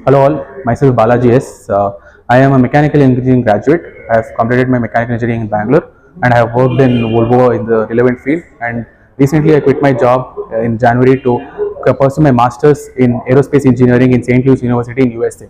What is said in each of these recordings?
Hello all, myself Balaji S. I am a mechanical engineering graduate. I have completed my mechanical engineering in Bangalore and I have worked in Volvo in the relevant field, and recently I quit my job in January to pursue my masters in aerospace engineering in St. Louis University in USA.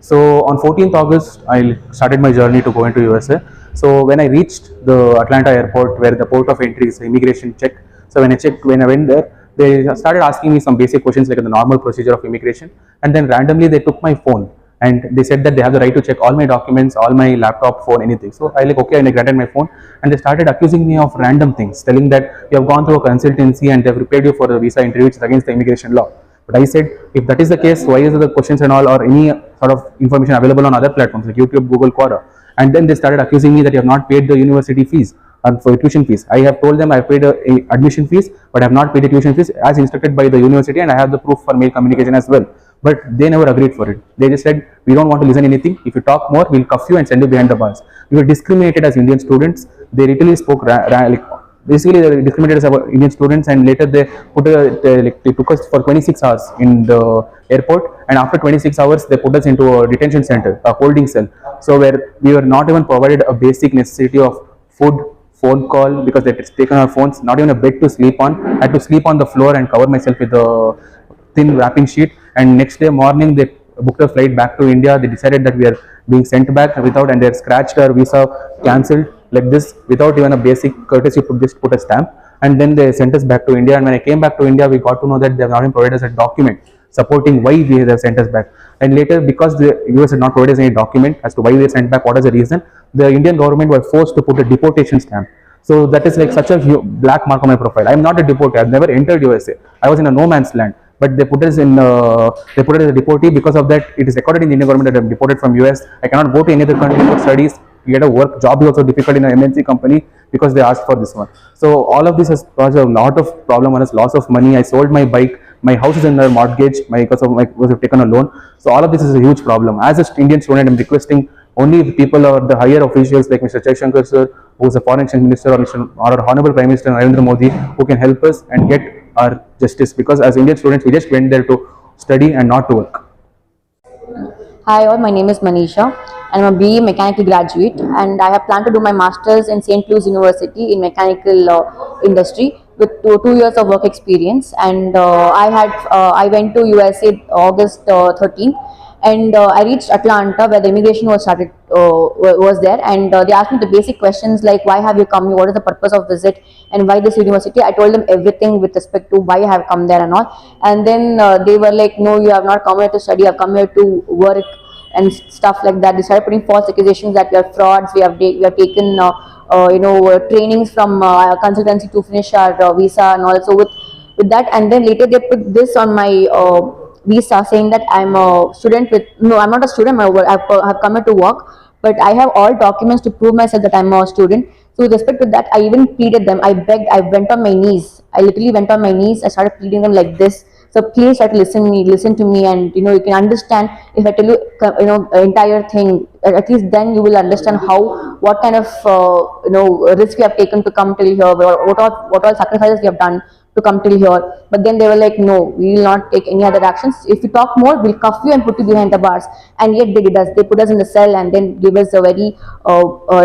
So on 14th August, I started my journey to go into USA. So when I reached the Atlanta airport, where the port of entry is immigration check, so when I went there, they started asking me some basic questions like the normal procedure of immigration, and then randomly they took my phone and they said that they have the right to check all my documents, all my laptop, phone, anything. So I like okay, and I granted my phone, and they started accusing me of random things, telling that you have gone through a consultancy and they've prepared you for a visa interview, which is against the immigration law. But I said, if that is the case, why is the questions and all or any sort of information available on other platforms like YouTube, Google, Quora? And then they started accusing me that you have not paid the university fees or for tuition fees. I have told them I paid a admission fees, but I have not paid the tuition fees as instructed by the university, and I have the proof for mail communication as well. But they never agreed for it. They just said, we don't want to listen anything. If you talk more, we'll cuff you and send you behind the bars. We were discriminated as Indian students. They literally spoke like basically they discriminated as Indian students, and later they they took us for 26 hours in the airport, and after 26 hours they put us into a detention center, a holding cell. So where we were not even provided a basic necessity of food, phone call, because they had taken our phones, not even a bed to sleep on. I had to sleep on the floor and cover myself with a thin wrapping sheet. And next day morning they booked a flight back to India. They decided that we are being sent back without, and they had scratched our visa, cancelled like this without even a basic courtesy to just put a stamp. And then they sent us back to India. And when I came back to India, we got to know that they have not even provided us a document supporting why we have sent us back. And later, because the US had not provided us any document as to why we were sent back, what is the reason, the Indian government were forced to put a deportation stamp. So that is like such a black mark on my profile. I am not a deportee. I have never entered USA. I was in a no man's land. But they put us in. They put us as a deportee. Because of that, it is recorded in the Indian government that I am deported from US. I cannot go to any other country for studies. Get a work job is also difficult in an MNC company because they asked for this one. So all of this has caused a lot of problem on us. Loss of money. I sold my bike. My house is in a mortgage. Because of my was taken a loan. So all of this is a huge problem. As an Indian student, I am requesting only the people or the higher officials like Mr. Shankar sir, who is a foreign exchange minister, or our Honorable Prime Minister Narendra Modi, who can help us and get our justice. Because as Indian students, we just went there to study and not to work. Hi all, my name is Manisha. I'm a BE mechanical graduate and I have planned to do my masters in St. Louis University in mechanical industry with 2 years of work experience. And I went to USA August 13th, and I reached Atlanta where the immigration was there, and they asked me the basic questions like why have you come here, what is the purpose of visit, and why this university. I told them everything with respect to why I have come there and all. And then they were like, no, you have not come here to study, you have come here to work and stuff like that. They started putting false accusations that we are frauds. We have taken trainings from consultancy to finish our visa, and also with that. And then later they put this on my visa saying that I'm a student with, no, I'm not a student, I've come here to work, but I have all documents to prove myself that I'm a student. So with respect to that, I even pleaded them, I begged, I went on my knees, I literally went on my knees, I started pleading them like this. So please try to listen to me, and you can understand. If I tell you entire thing, at least then you will understand what kind of risk we have taken to come till here, what all sacrifices we have done to come till here. But then they were like, no, we will not take any other actions. If you talk more, we'll cuff you and put you behind the bars. And yet they did us. They put us in the cell and then give us a very,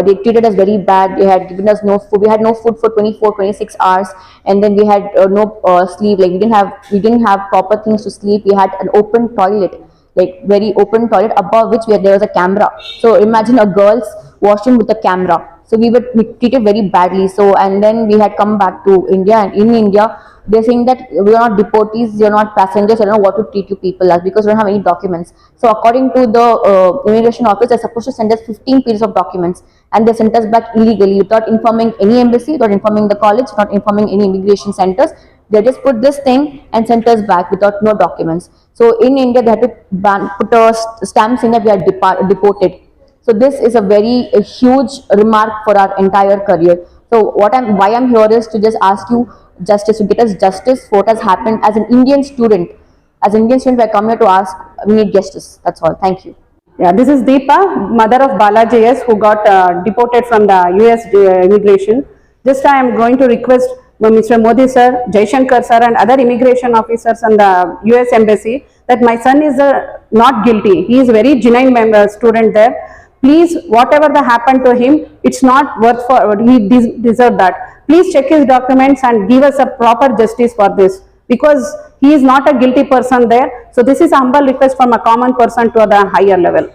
they treated us very bad. They had given us no food. We had no food for 24, 26 hours. And then we had no sleep. Like we didn't have proper things to sleep. We had an open toilet, like very open toilet, above which there was a camera. So imagine a girl's washroom with a camera. So we were treated very badly. So, and then we had come back to India, and in India they're saying that we are not deportees, you're not passengers, I don't know what to treat you people as, because we don't have any documents. So according to the immigration office, they're supposed to send us 15 pages of documents, and they sent us back illegally without informing any embassy, without informing the college, not informing any immigration centers. They just put this thing and sent us back without no documents. So in India, they had to put a stamp saying that we are deported. So this is a huge remark for our entire career. So why I'm here is to just ask you justice, to get us justice for what has happened as an Indian student. As an Indian student, I come here to ask, we need justice. That's all. Thank you. Yeah, this is Deepa, mother of Balaji S, who got deported from the US immigration. Just I am going to request Mr. Modi sir, Jaishankar sir and other immigration officers and the US Embassy that my son is not guilty. He is a very genuine member, student there. Please, whatever that happened to him, it's not worth for, he deserved that. Please check his documents and give us a proper justice for this, because he is not a guilty person there. So this is a humble request from a common person to the higher level.